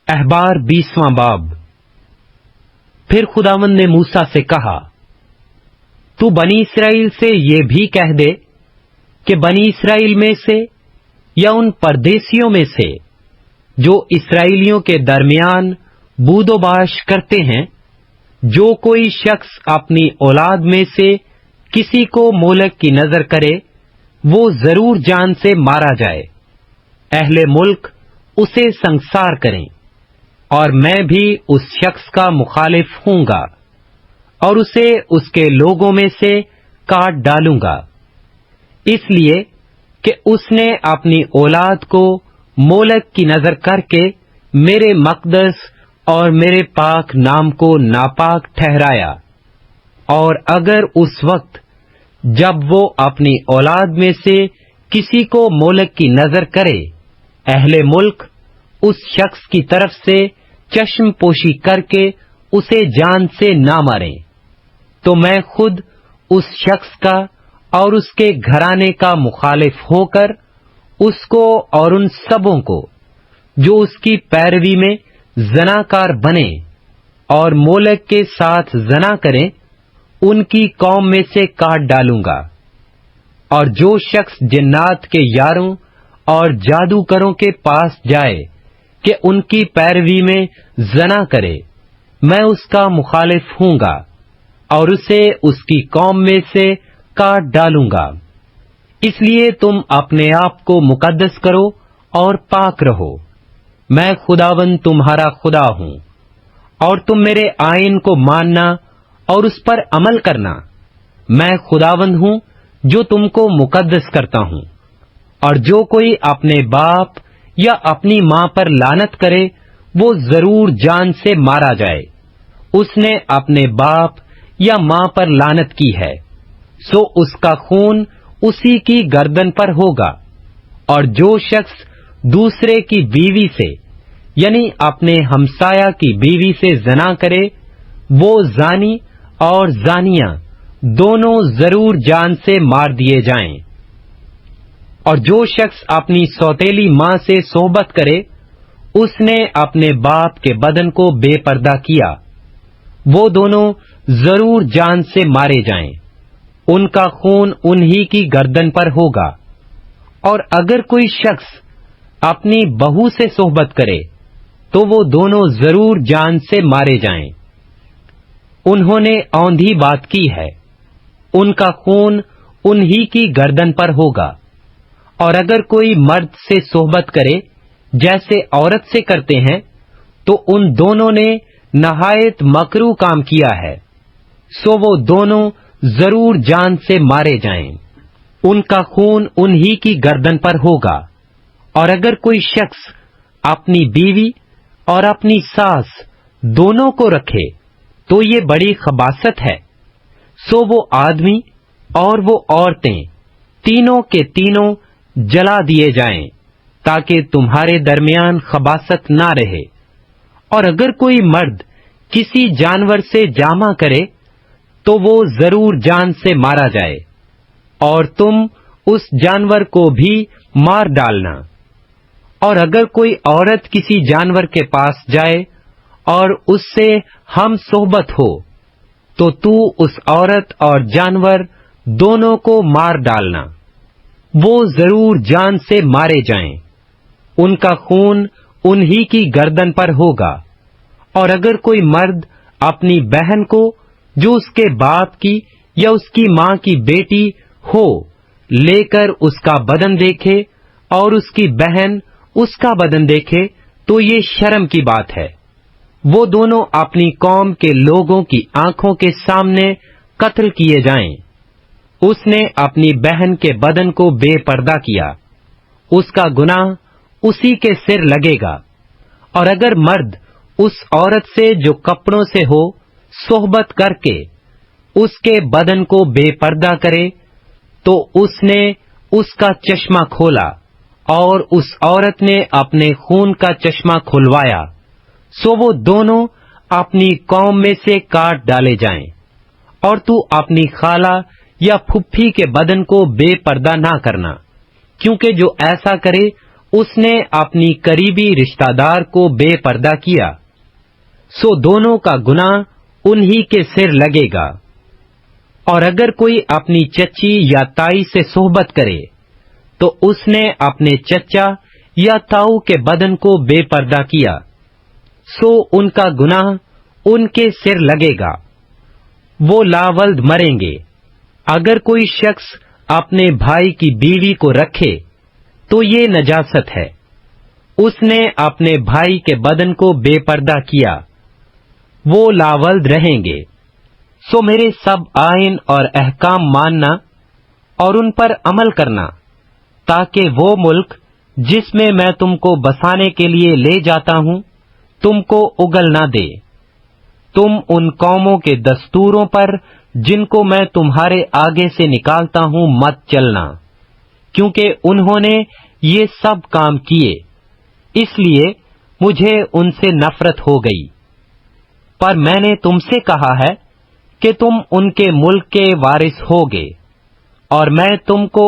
احبار 20واں باب۔ پھر خداوند نے موسیٰ سے کہا، تو بنی اسرائیل سے یہ بھی کہہ دے کہ بنی اسرائیل میں سے یا ان پردیسیوں میں سے جو اسرائیلیوں کے درمیان بود و باش کرتے ہیں، جو کوئی شخص اپنی اولاد میں سے کسی کو مولک کی نظر کرے، وہ ضرور جان سے مارا جائے۔ اہل ملک اسے سنگسار کریں، اور میں بھی اس شخص کا مخالف ہوں گا اور اسے اس کے لوگوں میں سے کاٹ ڈالوں گا، اس لیے کہ اس نے اپنی اولاد کو مولک کی نظر کر کے میرے مقدس اور میرے پاک نام کو ناپاک ٹھہرایا۔ اور اگر اس وقت جب وہ اپنی اولاد میں سے کسی کو مولک کی نظر کرے، اہل ملک اس شخص کی طرف سے چشم پوشی کر کے اسے جان سے نہ ماریں، تو میں خود اس شخص کا اور اس کے گھرانے کا مخالف ہو کر اس کو اور ان سبوں کو جو اس کی پیروی میں زناکار بنے اور مولک کے ساتھ زنا کریں، ان کی قوم میں سے کاٹ ڈالوں گا۔ اور جو شخص جنات کے یاروں اور جادوگروں کے پاس جائے کہ ان کی پیروی میں زنا کرے، میں اس کا مخالف ہوں گا اور اسے اس کی قوم میں سے کاٹ ڈالوں گا۔ اس لیے تم اپنے آپ کو مقدس کرو اور پاک رہو، میں خداوند تمہارا خدا ہوں، اور تم میرے آئین کو ماننا اور اس پر عمل کرنا۔ میں خداوند ہوں جو تم کو مقدس کرتا ہوں۔ اور جو کوئی اپنے باپ یا اپنی ماں پر لعنت کرے، وہ ضرور جان سے مارا جائے۔ اس نے اپنے باپ یا ماں پر لعنت کی ہے، سو اس کا خون اسی کی گردن پر ہوگا۔ اور جو شخص دوسرے کی بیوی سے یعنی اپنے ہمسایہ کی بیوی سے زنا کرے، وہ زانی اور زانیہ دونوں ضرور جان سے مار دیے جائیں۔ اور جو شخص اپنی سوتیلی ماں سے صحبت کرے، اس نے اپنے باپ کے بدن کو بے پردہ کیا، وہ دونوں ضرور جان سے مارے جائیں، ان کا خون انہی کی گردن پر ہوگا۔ اور اگر کوئی شخص اپنی بہو سے صحبت کرے تو وہ دونوں ضرور جان سے مارے جائیں، انہوں نے اوندھی بات کی ہے، ان کا خون انہی کی گردن پر ہوگا۔ اور اگر کوئی مرد سے صحبت کرے جیسے عورت سے کرتے ہیں، تو ان دونوں نے نہایت مکروہ کام کیا ہے، سو وہ دونوں ضرور جان سے مارے جائیں، ان کا خون انہی کی گردن پر ہوگا۔ اور اگر کوئی شخص اپنی بیوی اور اپنی ساس دونوں کو رکھے تو یہ بڑی خباثت ہے، سو وہ آدمی اور وہ عورتیں تینوں کے تینوں جلا دیے جائیں، تاکہ تمہارے درمیان خباثت نہ رہے۔ اور اگر کوئی مرد کسی جانور سے جامع کرے تو وہ ضرور جان سے مارا جائے، اور تم اس جانور کو بھی مار ڈالنا۔ اور اگر کوئی عورت کسی جانور کے پاس جائے اور اس سے ہم صحبت ہو، تو اس عورت اور جانور دونوں کو مار ڈالنا، وہ ضرور جان سے مارے جائیں، ان کا خون انہی کی گردن پر ہوگا۔ اور اگر کوئی مرد اپنی بہن کو جو اس کے باپ کی یا اس کی ماں کی بیٹی ہو لے کر اس کا بدن دیکھے اور اس کی بہن اس کا بدن دیکھے، تو یہ شرم کی بات ہے، وہ دونوں اپنی قوم کے لوگوں کی آنکھوں کے سامنے قتل کیے جائیں۔ اس نے اپنی بہن کے بدن کو بے پردہ کیا، اس کا گناہ اسی کے سر لگے گا۔ اور اگر مرد اس عورت سے جو کپڑوں سے ہو صحبت کر کے اس کے بدن کو بے پردہ کرے، تو اس نے اس کا چشمہ کھولا اور اس عورت نے اپنے خون کا چشمہ کھلوایا، سو وہ دونوں اپنی قوم میں سے کاٹ ڈالے جائیں۔ اور تو اپنی خالہ یا پھپھی کے بدن کو بے پردہ نہ کرنا، کیونکہ جو ایسا کرے اس نے اپنی قریبی رشتہ دار کو بے پردہ کیا، سو دونوں کا گناہ انہی کے سر لگے گا۔ اور اگر کوئی اپنی چچی یا تائی سے صحبت کرے تو اس نے اپنے چچا یا تاؤ کے بدن کو بے پردہ کیا، سو ان کا گناہ ان کے سر لگے گا، وہ لاولد مریں گے۔ اگر کوئی شخص اپنے بھائی کی بیوی کو رکھے تو یہ نجاست ہے، اس نے اپنے بھائی کے بدن کو بے پردہ کیا، وہ لاولد رہیں گے۔ سو میرے سب آئین اور احکام ماننا اور ان پر عمل کرنا، تاکہ وہ ملک جس میں میں تم کو بسانے کے لیے لے جاتا ہوں تم کو اگل نہ دے۔ تم ان قوموں کے دستوروں پر جن کو میں تمہارے آگے سے نکالتا ہوں مت چلنا، کیونکہ انہوں نے یہ سب کام کیے، اس لیے مجھے ان سے نفرت ہو گئی۔ پر میں نے تم سے کہا ہے کہ تم ان کے ملک کے وارث ہوگے، اور میں تم کو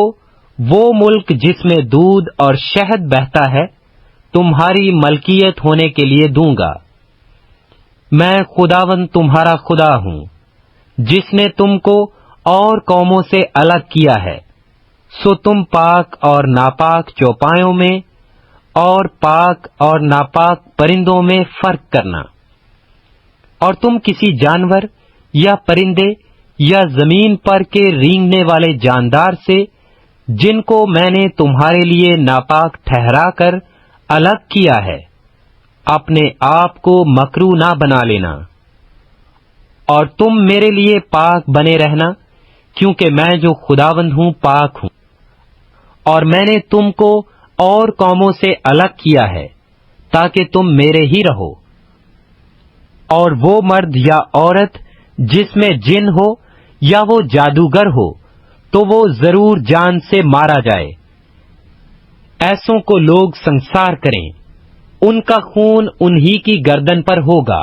وہ ملک جس میں دودھ اور شہد بہتا ہے تمہاری ملکیت ہونے کے لیے دوں گا۔ میں خداوند تمہارا خدا ہوں، جس نے تم کو اور قوموں سے الگ کیا ہے، سو تم پاک اور ناپاک چوپایوں میں اور پاک اور ناپاک پرندوں میں فرق کرنا۔ اور تم کسی جانور یا پرندے یا زمین پر کے رینگنے والے جاندار سے جن کو میں نے تمہارے لیے ناپاک ٹھہرا کر الگ کیا ہے اپنے آپ کو مکروہ نہ بنا لینا، اور تم میرے لیے پاک بنے رہنا، کیونکہ میں جو خداوند ہوں پاک ہوں، اور میں نے تم کو اور قوموں سے الگ کیا ہے تاکہ تم میرے ہی رہو۔ اور وہ مرد یا عورت جس میں جن ہو یا وہ جادوگر ہو تو وہ ضرور جان سے مارا جائے۔ ایسوں کو لوگ سنسار کریں، ان کا خون انہی کی گردن پر ہوگا۔